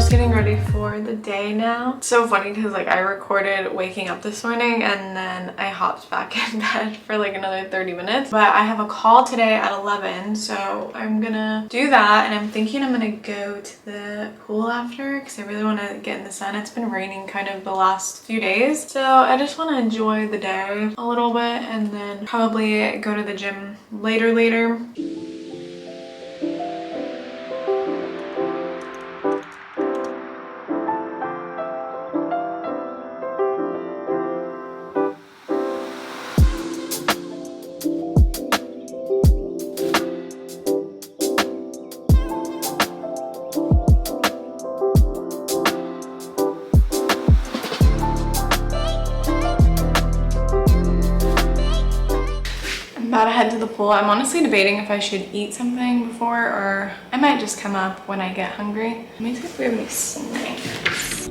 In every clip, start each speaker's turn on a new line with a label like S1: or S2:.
S1: Getting ready for the day now. It's so funny because like I recorded waking up this morning and then I hopped back in bed for like another 30 minutes. But I have a call today at 11, so I'm gonna do that, and I'm thinking I'm gonna go to the pool after because I really want to get in the sun. It's been raining kind of the last few days, so I just want to enjoy the day a little bit and then probably go to the gym later. About to head to the pool. I'm honestly debating if I should eat something before, or I might just come up when I get hungry. Let me see if we have any snacks.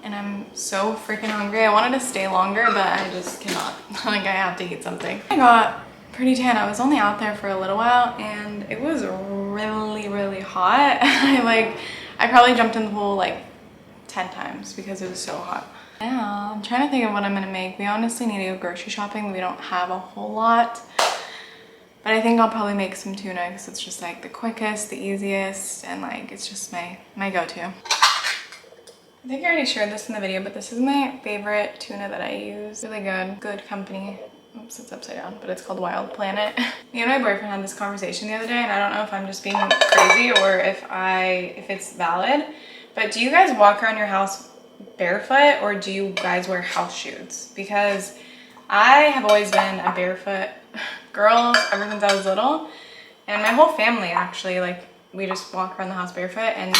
S1: And I'm so freaking hungry. I wanted to stay longer, but I just cannot. Like, I have to eat something. I got pretty tan. I was only out there for a little while and it was really hot. I probably jumped in the pool like 10 times because it was so hot. Yeah, I'm trying to think of what I'm gonna make. We honestly need to go grocery shopping. We don't have a whole lot, but I think I'll probably make some tuna because it's just like the quickest, the easiest, and like it's just my go-to. I think I already shared this in the video, but this is my favorite tuna that I use. Really good company. Oops, it's upside down, but it's called Wild Planet. Me and my boyfriend had this conversation the other day, and I don't know if I'm just being crazy or if it's valid, but do you guys walk around your house barefoot or do you guys wear house shoes? Because I have always been a barefoot girl ever since I was little, and my whole family actually, like, we just walk around the house barefoot, and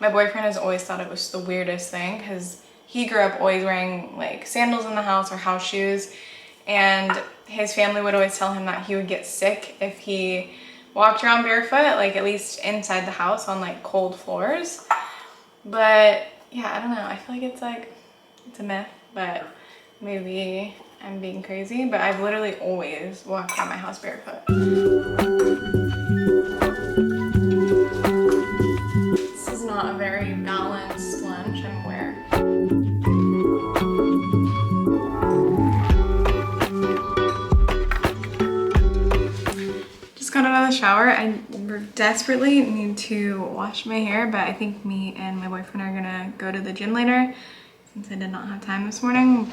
S1: my boyfriend has always thought it was the weirdest thing because he grew up always wearing like sandals in the house or house shoes, and his family would always tell him that he would get sick if he walked around barefoot, like at least inside the house on like cold floors. But yeah, I don't know. I feel like it's a myth, but maybe I'm being crazy, but I've literally always walked around my house barefoot. Not a very balanced lunch, I'm aware. shower. I desperately need to wash my hair, but I think me and my boyfriend are gonna go to the gym later since I did not have time this morning.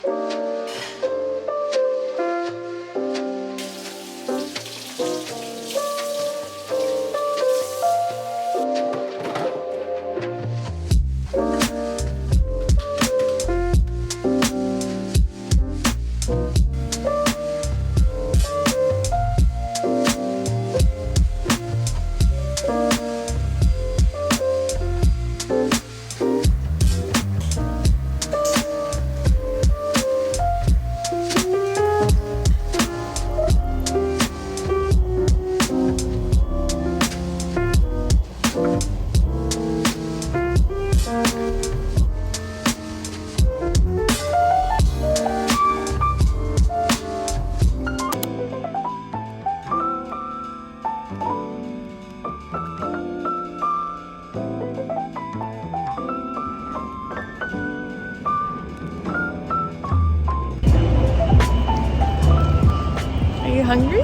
S1: Are you hungry?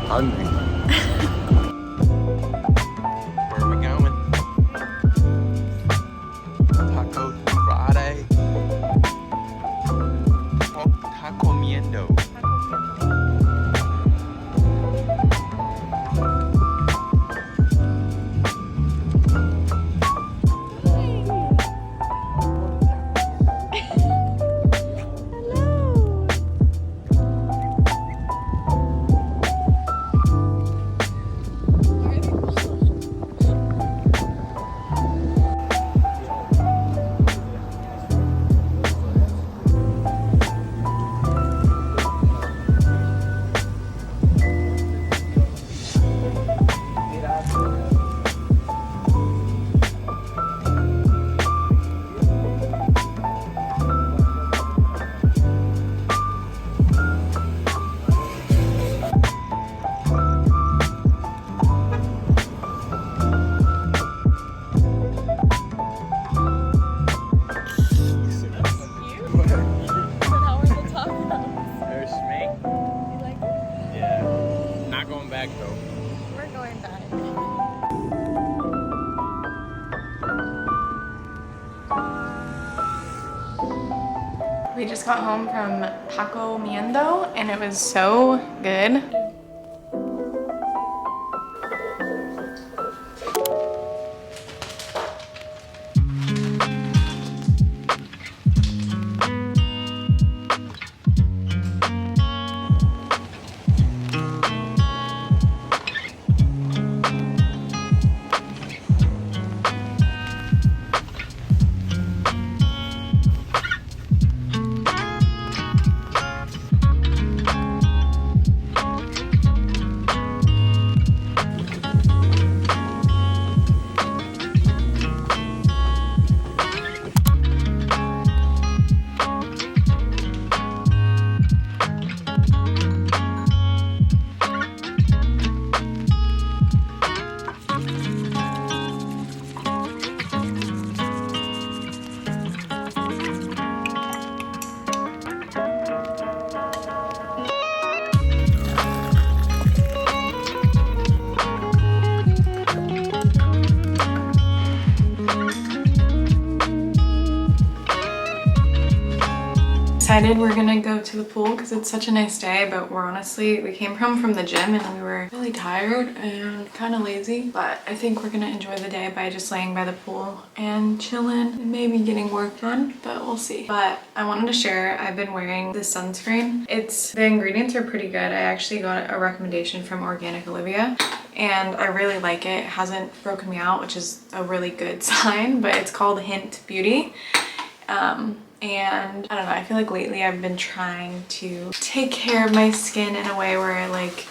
S2: Hungry. Where are we going? Taco Friday. Oh, taco miendo.
S1: We just got home from Taco Miendo and it was so good. Decided we're gonna go to the pool because it's such a nice day, but we came home from the gym and we were really tired and kind of lazy, but I think we're gonna enjoy the day by just laying by the pool and chilling and maybe getting work done, but we'll see. But I wanted to share, I've been wearing this sunscreen. The ingredients are pretty good. I actually got a recommendation from Organic Olivia and I really like it. It hasn't broken me out, which is a really good sign, but it's called Hint Beauty. And I don't know, I feel like lately I've been trying to take care of my skin in a way where I like,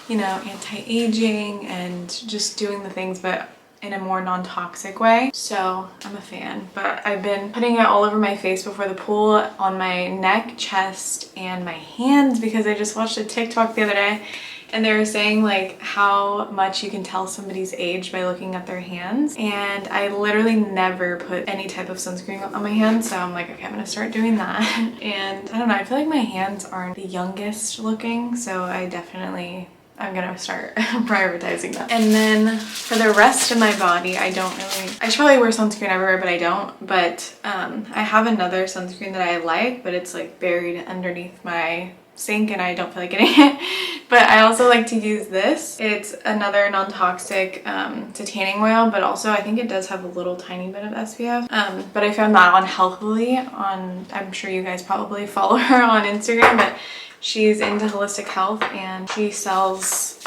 S1: you know, anti-aging and just doing the things, but in a more non-toxic way. So I'm a fan, but I've been putting it all over my face before the pool, on my neck, chest, and my hands, because I just watched a TikTok the other day and they were saying like how much you can tell somebody's age by looking at their hands. And I literally never put any type of sunscreen on my hands. So I'm like, okay, I'm gonna start doing that. And I don't know, I feel like my hands aren't the youngest looking. So I I'm gonna start prioritizing that. And then for the rest of my body, I should probably wear sunscreen everywhere, but I don't. But I have another sunscreen that I like, but it's like buried underneath my sink and I don't feel like getting it. But I also like to use this. It's another non-toxic tanning oil, but also I think it does have a little tiny bit of SPF. But I found that on Healthily I'm sure you guys probably follow her on Instagram, but she's into holistic health and she sells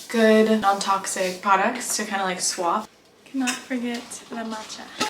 S1: good non-toxic products to kind of like swap. Cannot forget the matcha.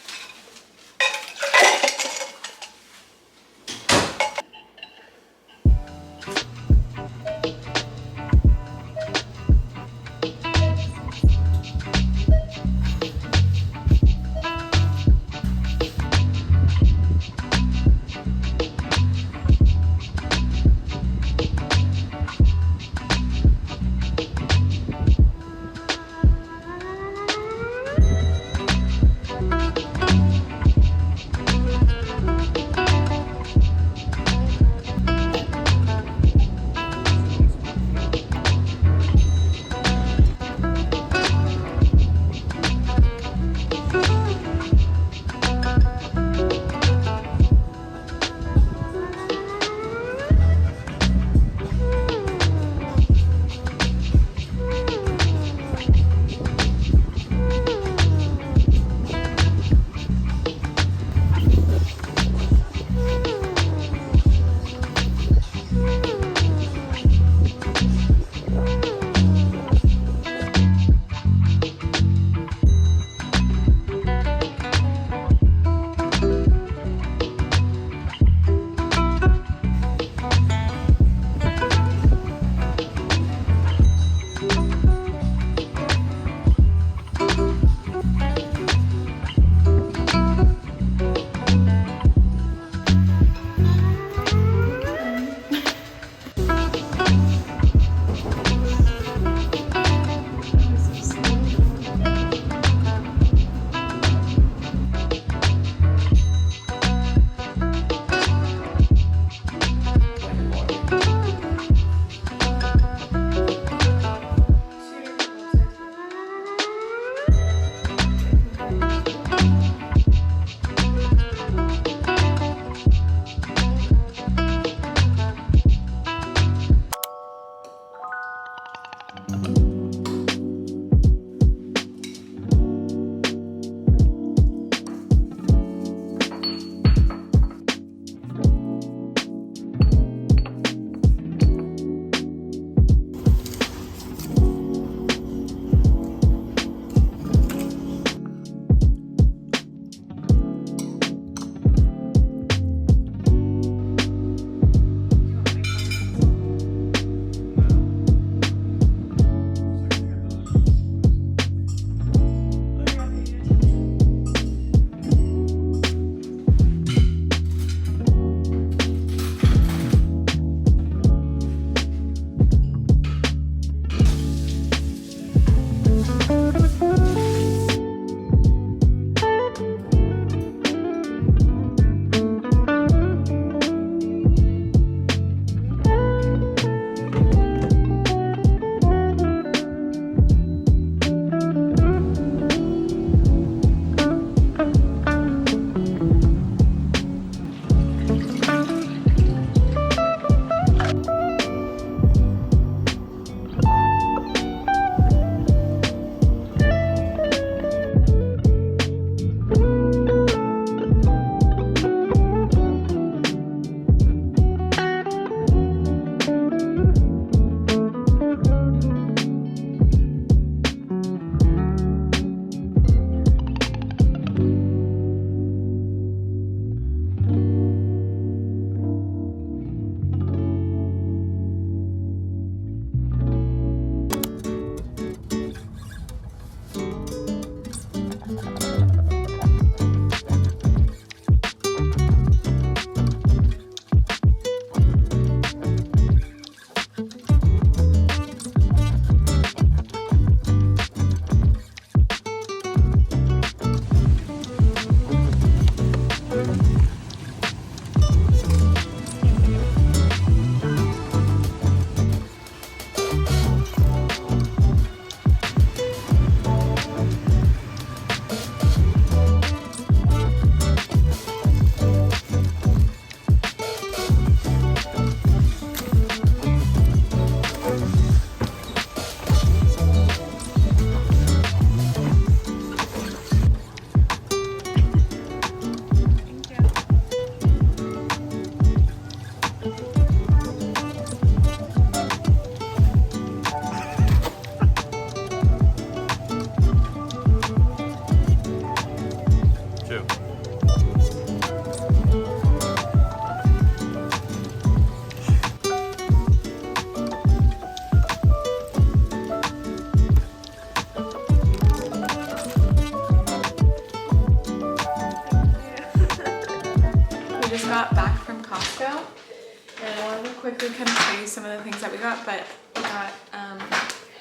S1: And I wanted to quickly kind of show you some of the things that we got, but we got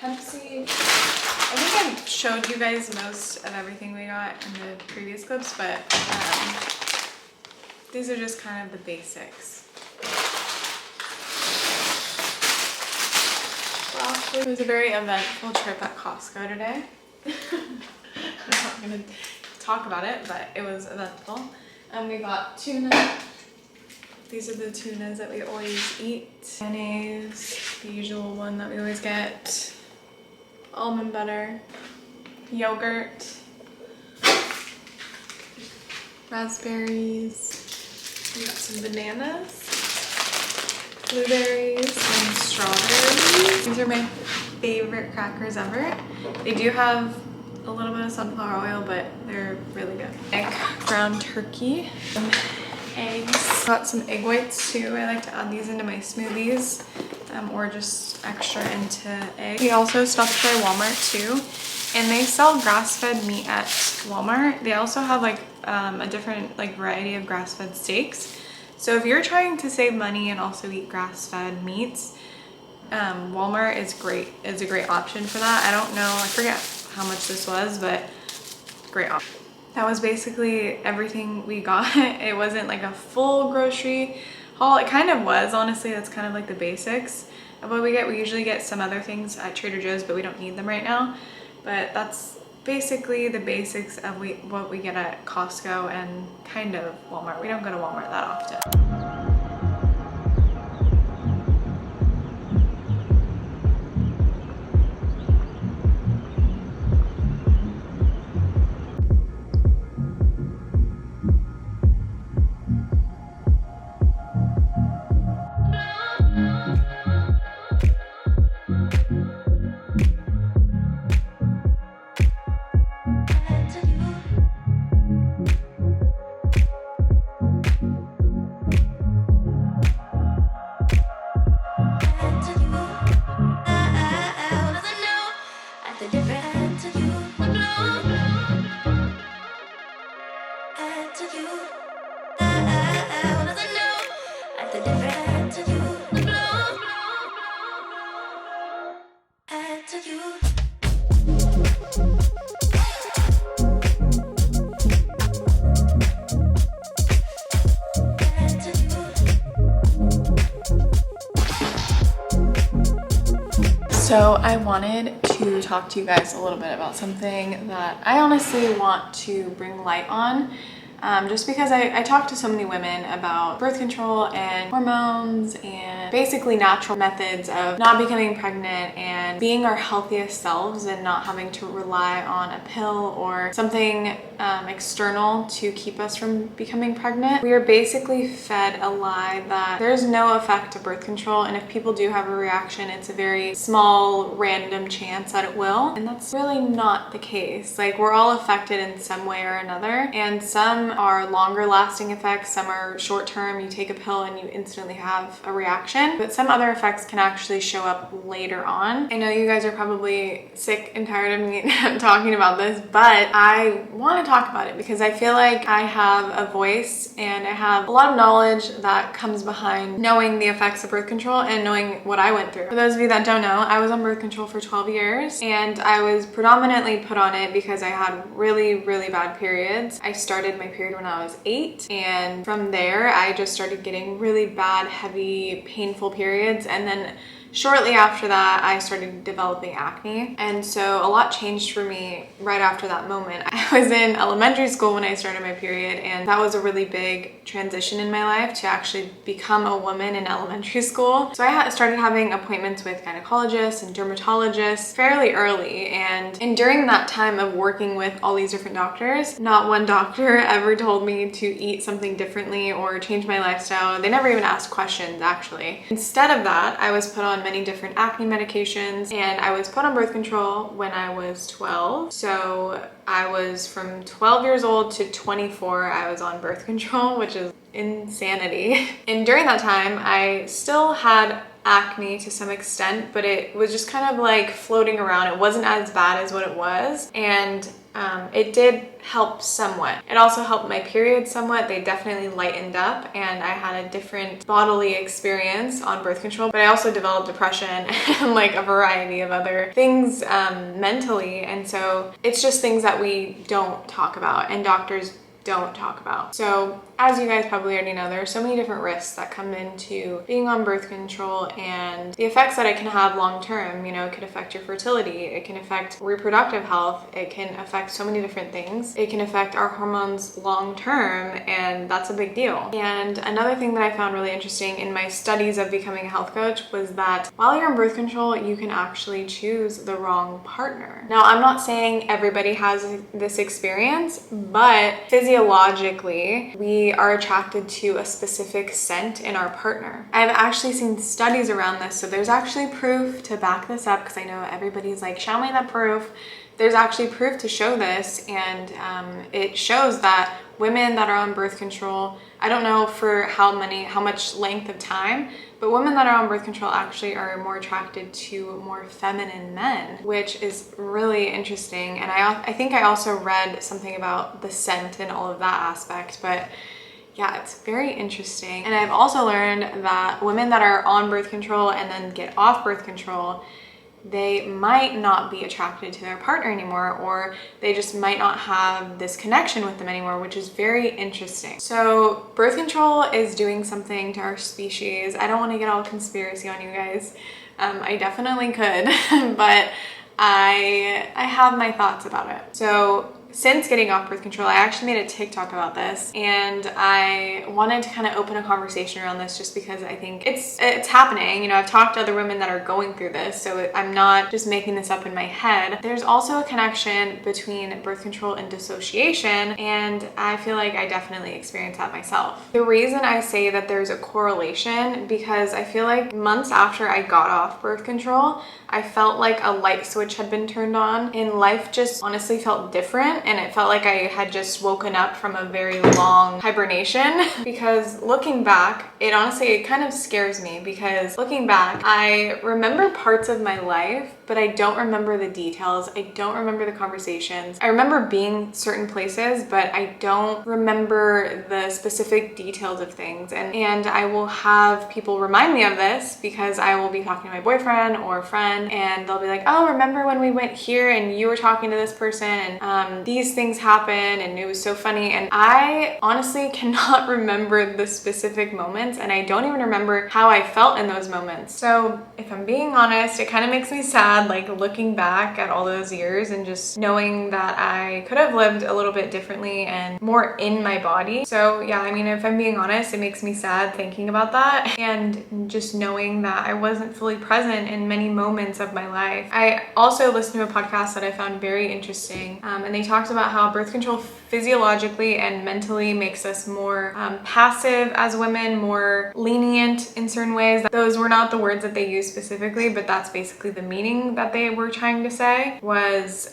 S1: hemp seed. I think I showed you guys most of everything we got in the previous clips, but these are just kind of the basics. Well, it was a very eventful trip at Costco today. I'm not gonna talk about it, but it was eventful. And we got tuna. These are the tunas that we always eat. Mayonnaise, the usual one that we always get. Almond butter, yogurt, raspberries. We got some bananas, blueberries, and strawberries. These are my favorite crackers ever. They do have a little bit of sunflower oil, but they're really good. Egg, ground turkey, eggs. Got some egg whites too. I like to add these into my smoothies or just extra into egg. We also stopped by Walmart too, and they sell grass-fed meat at Walmart. They also have like a different like variety of grass-fed steaks. So if you're trying to save money and also eat grass-fed meats, Walmart is great. It's a great option for that. I don't know, I forget how much this was, but great option. That was basically everything we got. It wasn't like a full grocery haul. It kind of was, honestly. That's kind of like the basics of what we get. We usually get some other things at Trader Joe's, but we don't need them right now. But that's basically the basics of what we get at Costco and kind of Walmart. We don't go to Walmart that often. So I wanted to talk to you guys a little bit about something that I honestly want to bring light on. Just because I talk to so many women about birth control and hormones and basically natural methods of not becoming pregnant and being our healthiest selves and not having to rely on a pill or something external to keep us from becoming pregnant. We are basically fed a lie that there's no effect to birth control, and if people do have a reaction, it's a very small random chance that it will, and that's really not the case. Like, we're all affected in some way or another, and some are longer lasting effects, some are short term. You take a pill and you instantly have a reaction, but some other effects can actually show up later on. I know you guys are probably sick and tired of me talking about this, but I want to talk about it because I feel like I have a voice and I have a lot of knowledge that comes behind knowing the effects of birth control and knowing what I went through. For those of you that don't know, I was on birth control for 12 years and I was predominantly put on it because I had really, really bad periods. I started my period when I was 8, and from there I just started getting really bad, heavy, painful periods, and then shortly after that, I started developing acne. And so a lot changed for me right after that moment. I was in elementary school when I started my period, and that was a really big transition in my life to actually become a woman in elementary school. So I started having appointments with gynecologists and dermatologists fairly early. And during that time of working with all these different doctors, not one doctor ever told me to eat something differently or change my lifestyle. They never even asked questions, actually. Instead of that, I was put on many different acne medications, and I was put on birth control when I was 12. So I was from 12 years old to 24, I was on birth control, which is insanity. And during that time, I still had acne to some extent, but it was just kind of like floating around. It wasn't as bad as what it was. And it did help somewhat. It also helped my periods somewhat. They definitely lightened up, and I had a different bodily experience on birth control, but I also developed depression and like a variety of other things mentally. And so it's just things that we don't talk about and doctors don't talk about. So as you guys probably already know, there are so many different risks that come into being on birth control and the effects that it can have long term. You know, it could affect your fertility, it can affect reproductive health, it can affect so many different things. It can affect our hormones long term, and that's a big deal. And another thing that I found really interesting in my studies of becoming a health coach was that while you're on birth control, you can actually choose the wrong partner. Now, I'm not saying everybody has this experience, but physiologically, we are attracted to a specific scent in our partner. I've actually seen studies around this, so there's actually proof to back this up, because I know everybody's like, show me that proof. There's actually proof to show this, and it shows that women that are on birth control, I don't know for how much length of time, but women that are on birth control actually are more attracted to more feminine men, which is really interesting. And I think I also read something about the scent and all of that aspect, but yeah, it's very interesting. And I've also learned that women that are on birth control and then get off birth control, they might not be attracted to their partner anymore, or they just might not have this connection with them anymore, which is very interesting. So birth control is doing something to our species. I don't want to get all conspiracy on you guys. I definitely could, but I have my thoughts about it. So since getting off birth control, I actually made a TikTok about this, and I wanted to kind of open a conversation around this just because I think it's happening. You know, I've talked to other women that are going through this, so I'm not just making this up in my head. There's also a connection between birth control and dissociation, and I feel like I definitely experienced that myself. The reason I say that there's a correlation, because I feel like months after I got off birth control, I felt like a light switch had been turned on, and life just honestly felt different. And it felt like I had just woken up from a very long hibernation. Because looking back, it kind of scares me, because looking back, I remember parts of my life, but I don't remember the details. I don't remember the conversations. I remember being certain places, but I don't remember the specific details of things. And I will have people remind me of this, because I will be talking to my boyfriend or friend, and they'll be like, oh, remember when we went here and you were talking to this person, and these things happened and it was so funny. And I honestly cannot remember the specific moments, and I don't even remember how I felt in those moments. So if I'm being honest, it kind of makes me sad, like looking back at all those years and just knowing that I could have lived a little bit differently and more in my body. So yeah, I mean, if I'm being honest, it makes me sad thinking about that, and just knowing that I wasn't fully present in many moments of my life. I also listened to a podcast that I found very interesting, and they talked about how birth control physiologically and mentally makes us more passive as women, more lenient in certain ways. Those were not the words that they used specifically, but that's basically the meaning that they were trying to say, was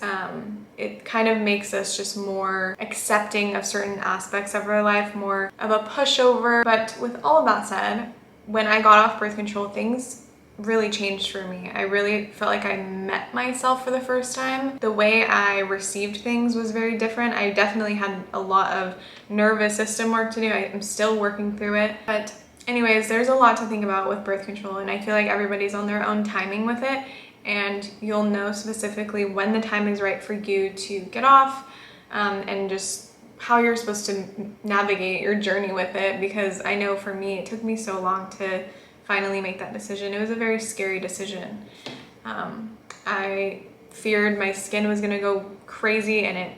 S1: it kind of makes us just more accepting of certain aspects of our life, more of a pushover. But with all of that said, when I got off birth control, things really changed for me. I really felt like I met myself for the first time. The way I received things was very different. I definitely had a lot of nervous system work to do. I'm still working through it. But anyways, there's a lot to think about with birth control, and I feel like everybody's on their own timing with it, and you'll know specifically when the time is right for you to get off, and just how you're supposed to navigate your journey with it. Because I know for me, it took me so long to finally make that decision. It was a very scary decision. I feared my skin was gonna go crazy, and it,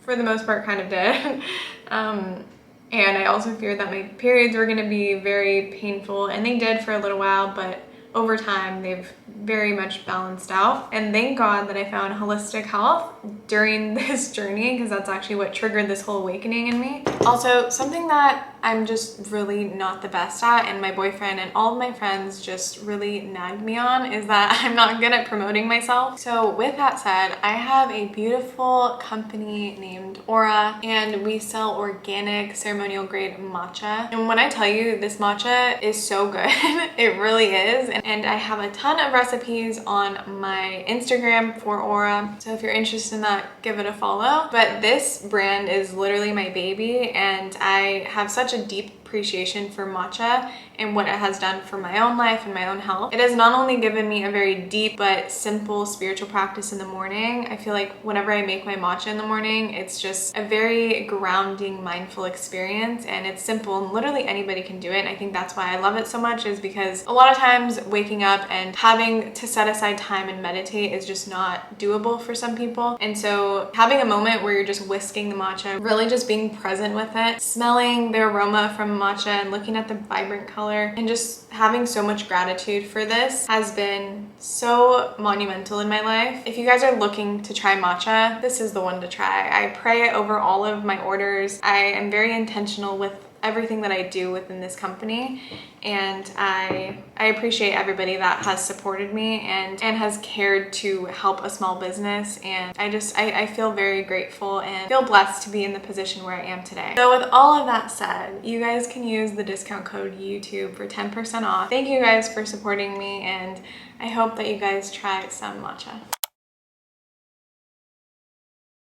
S1: for the most part, kind of did. And I also feared that my periods were gonna be very painful, and they did for a little while, but over time, they've very much balanced out. And thank God that I found holistic health during this journey, because that's actually what triggered this whole awakening in me. Also, something that I'm just really not the best at, and my boyfriend and all of my friends just really nagged me on, is that I'm not good at promoting myself. So with that said, I have a beautiful company named Aura, and we sell organic ceremonial grade matcha. And when I tell you, this matcha is so good, it really is. And I have a ton of recipes on my Instagram for Aura. So if you're interested in that, give it a follow. But this brand is literally my baby, and I have such a deep appreciation for matcha and what it has done for my own life and my own health. It has not only given me a very deep but simple spiritual practice in the morning. I feel like whenever I make my matcha in the morning, it's just a very grounding, mindful experience, and it's simple and literally anybody can do it. And I think that's why I love it so much, is because a lot of times waking up and having to set aside time and meditate is just not doable for some people. And so having a moment where you're just whisking the matcha, really just being present with it, smelling the aroma from matcha and looking at the vibrant color, and just having so much gratitude for this has been so monumental in my life. If you guys are looking to try matcha, this is the one to try. I pray over all of my orders. I am very intentional with everything that I do within this company, and I appreciate everybody that has supported me and has cared to help a small business, and I feel very grateful and feel blessed to be in the position where I am today. So with all of that said, you guys can use the discount code YouTube for 10% off. Thank you guys for supporting me, and I hope that you guys try some matcha.